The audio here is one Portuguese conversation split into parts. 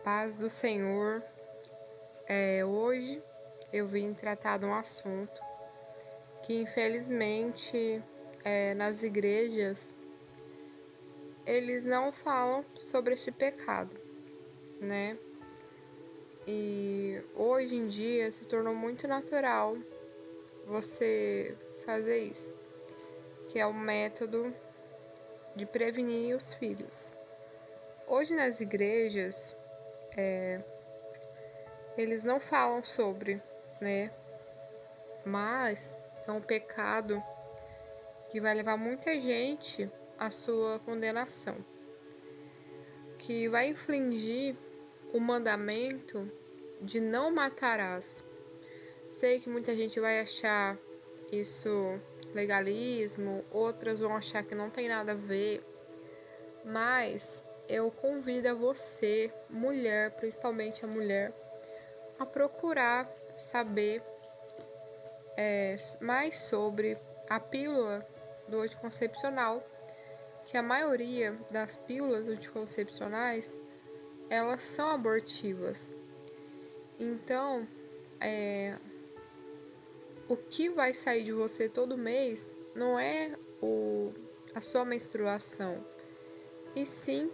Paz do Senhor. Hoje eu vim tratar de um assunto que infelizmente nas igrejas eles não falam sobre esse pecado, né? E hoje em dia se tornou muito natural você fazer isso, que é o método de prevenir os filhos. Hoje nas igrejas eles não falam sobre, né? Mas é um pecado que vai levar muita gente à sua condenação, que vai infligir o mandamento de não matarás. Sei que muita gente vai achar isso legalismo, outras vão achar que não tem nada a ver, mas eu convido a você, mulher, principalmente a mulher, a procurar saber mais sobre a pílula do anticoncepcional, que a maioria das pílulas anticoncepcionais elas são abortivas. Então, o que vai sair de você todo mês não é a sua menstruação, e sim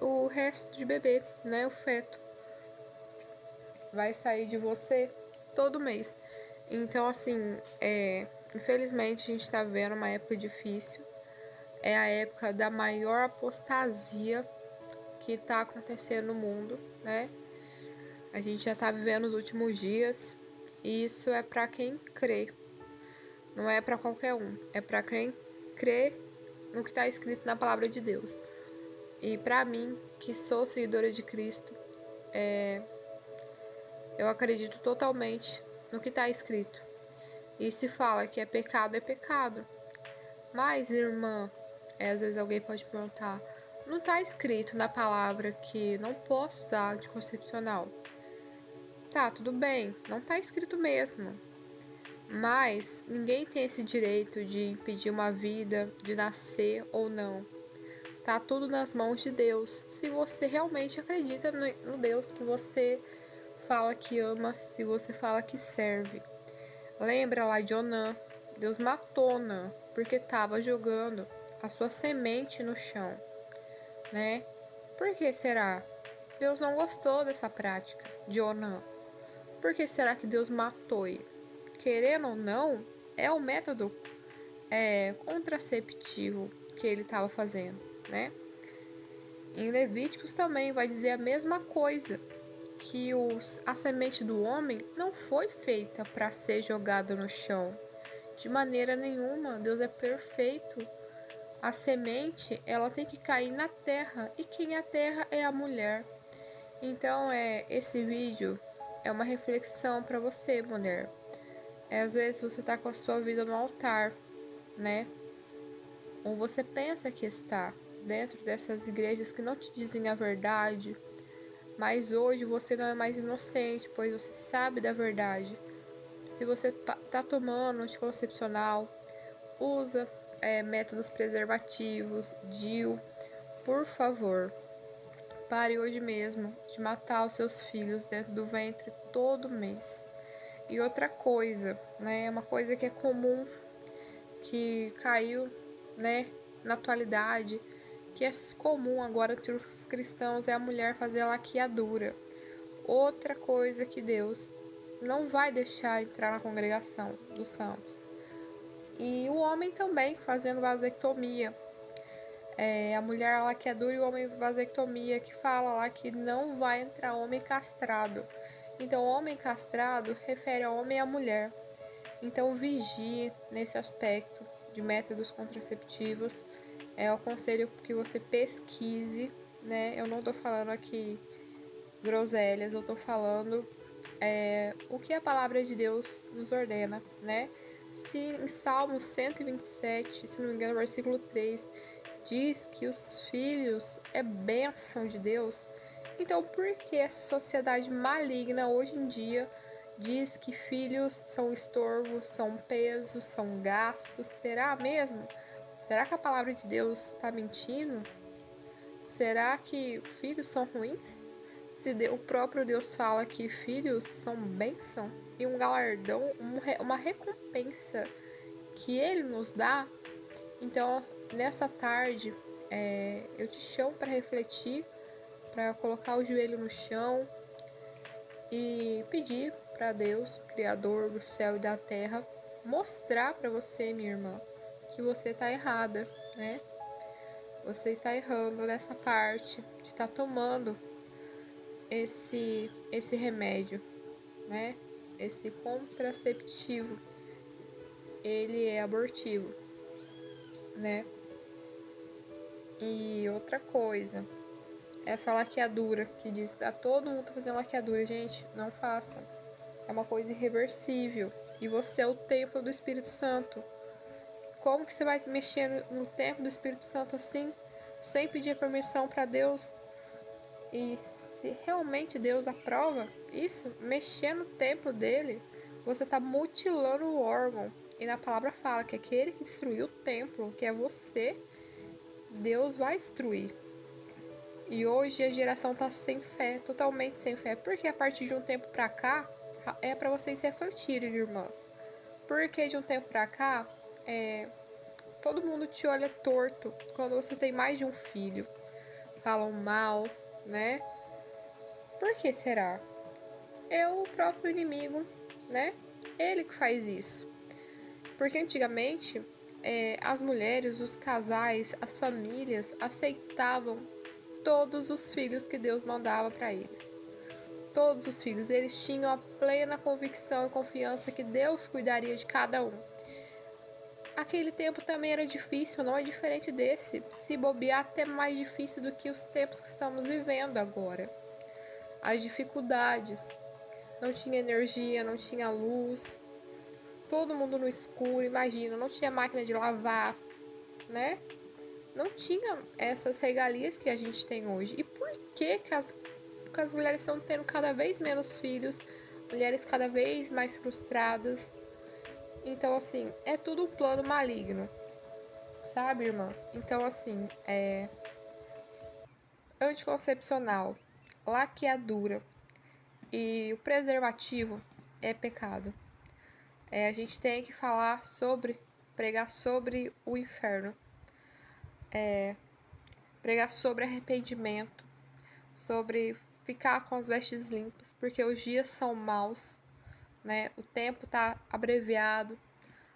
o resto de bebê, né? O feto vai sair de você todo mês. Então, assim, infelizmente a gente está vendo uma época difícil. É a época da maior apostasia que está acontecendo no mundo, né? A gente já está vivendo os últimos dias e isso é para quem crê, não é para qualquer um, é para quem crê no que está escrito na palavra de Deus. E para mim, que sou seguidora de Cristo, eu acredito totalmente no que está escrito. E se fala que é pecado, é pecado. Mas, irmã, às vezes alguém pode perguntar, não está escrito na palavra que não posso usar anticoncepcional? Tá, tudo bem, não está escrito mesmo. Mas ninguém tem esse direito de impedir uma vida de nascer ou não. Tá tudo nas mãos de Deus. Se você realmente acredita no Deus que você fala que ama, se você fala que serve. Lembra lá de Onã? Deus matou Onã porque estava jogando a sua semente no chão, né? Por que será? Deus não gostou dessa prática de Onã. Por que será que Deus matou ele? Querendo ou não, é o método contraceptivo que ele estava fazendo, né? Em Levíticos também vai dizer a mesma coisa, que a semente do homem não foi feita para ser jogada no chão. De maneira nenhuma, Deus é perfeito. A semente, ela tem que cair na terra, e quem é a terra é a mulher. Então, esse vídeo é uma reflexão para você, mulher. Às vezes você tá com a sua vida no altar, né? Ou você pensa que está dentro dessas igrejas que não te dizem a verdade, mas hoje você não é mais inocente, pois você sabe da verdade. Se você tá tomando anticoncepcional, usa métodos preservativos, DIU, por favor, pare hoje mesmo de matar os seus filhos dentro do ventre todo mês. E outra coisa, né, uma coisa que é comum, que caiu, né, na atualidade, que é comum agora entre os cristãos, é a mulher fazer a laqueadura. Outra coisa que Deus não vai deixar entrar na congregação dos santos. E o homem também fazendo vasectomia. A mulher laqueadura e o homem vasectomia, que fala lá que não vai entrar homem castrado. Então, homem castrado refere ao homem e à mulher. Então, vigie nesse aspecto de métodos contraceptivos. Eu aconselho que você pesquise, né? Eu não tô falando aqui groselhas, eu tô falando o que a palavra de Deus nos ordena, né? Se em Salmos 127, se não me engano, versículo 3, diz que os filhos é bênção de Deus, então por que essa sociedade maligna hoje em dia diz que filhos são estorvo, são peso, são gastos? Será mesmo? Será que a palavra de Deus está mentindo? Será que filhos são ruins? o próprio Deus fala que filhos são bênção e um galardão, uma recompensa que Ele nos dá. Então, nessa tarde, eu te chamo para refletir, para colocar o joelho no chão e pedir para Deus, Criador do céu e da terra, mostrar para você, minha irmã, que você está errada, né? Você está errando nessa parte de estar tomando esse remédio, né? Esse contraceptivo, ele é abortivo, né? E outra coisa, essa laqueadura que diz que todo mundo tá fazendo laqueadura, gente, não façam. É uma coisa irreversível. E você é o templo do Espírito Santo. Como que você vai mexer no templo do Espírito Santo assim, sem pedir permissão para Deus? E se realmente Deus aprova isso, mexer no templo dele, você está mutilando o órgão. E na palavra fala que aquele que destruiu o templo, que é você, Deus vai destruir. E hoje a geração está sem fé, totalmente sem fé. Porque a partir de um tempo para cá, é para vocês refletirem, irmãs. Porque de um tempo para cá, todo mundo te olha torto quando você tem mais de um filho. Falam mal, né? Por que será? É o próprio inimigo, né? Ele que faz isso. Porque antigamente, as mulheres, os casais, as famílias aceitavam todos os filhos que Deus mandava para eles. Todos os filhos, eles tinham a plena convicção e confiança que Deus cuidaria de cada um. Aquele tempo também era difícil, não é diferente desse. Se bobear, até mais difícil do que os tempos que estamos vivendo agora. As dificuldades, não tinha energia, não tinha luz, todo mundo no escuro, imagina, não tinha máquina de lavar, né? Não tinha essas regalias que a gente tem hoje. E por que as mulheres estão tendo cada vez menos filhos, mulheres cada vez mais frustradas? Então, assim, é tudo um plano maligno, sabe, irmãs? Então, assim, anticoncepcional, laqueadura e o preservativo é pecado. A gente tem que falar pregar sobre o inferno, pregar sobre arrependimento, sobre ficar com as vestes limpas, porque os dias são maus, né? O tempo tá abreviado,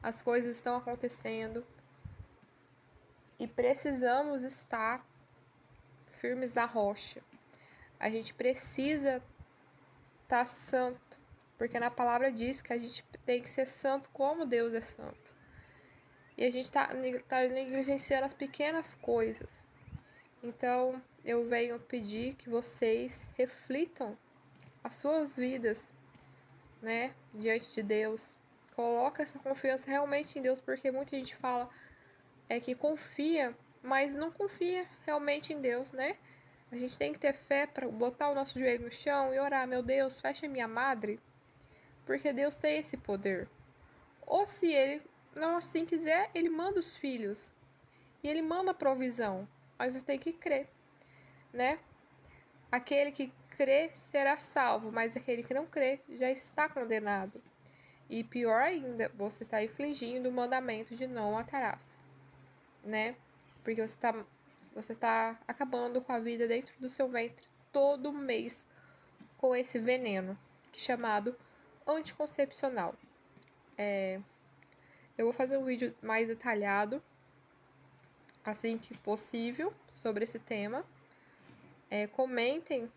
as coisas estão acontecendo e precisamos estar firmes na rocha. A gente precisa estar santo, porque na palavra diz que a gente tem que ser santo como Deus é santo. E a gente tá negligenciando as pequenas coisas. Então, eu venho pedir que vocês reflitam as suas vidas, né, diante de Deus. Coloca essa confiança realmente em Deus, porque muita gente fala que confia, mas não confia realmente em Deus, né? A gente tem que ter fé para botar o nosso joelho no chão e orar, meu Deus, fecha minha madre, porque Deus tem esse poder. Ou se ele não assim quiser, ele manda os filhos e ele manda a provisão, mas você tem que crer, né? Aquele que crê será salvo, mas aquele que não crê já está condenado. E pior ainda, você está infringindo o mandamento de não matarás, né? Porque você tá acabando com a vida dentro do seu ventre todo mês com esse veneno, chamado anticoncepcional. Eu vou fazer um vídeo mais detalhado, assim que possível, sobre esse tema. Comentem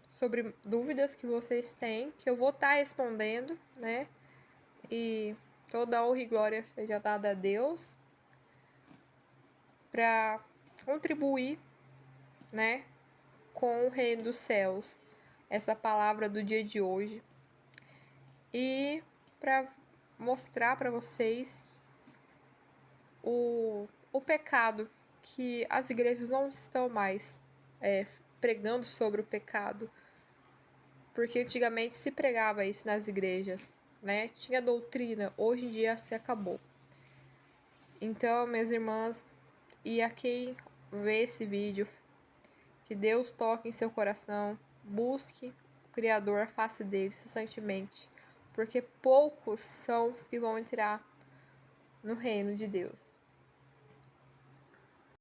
sobre dúvidas que vocês têm, que eu vou estar respondendo, né? E toda honra e glória seja dada a Deus para contribuir, né, com o reino dos céus, essa palavra do dia de hoje, e para mostrar para vocês o pecado, que as igrejas não estão mais pregando sobre o pecado, porque antigamente se pregava isso nas igrejas, né? Tinha doutrina, hoje em dia se acabou. Então, minhas irmãs, e a quem vê esse vídeo, Que Deus toque em seu coração, busque o Criador, a face dele incessantemente, porque poucos são os que vão entrar no reino de Deus.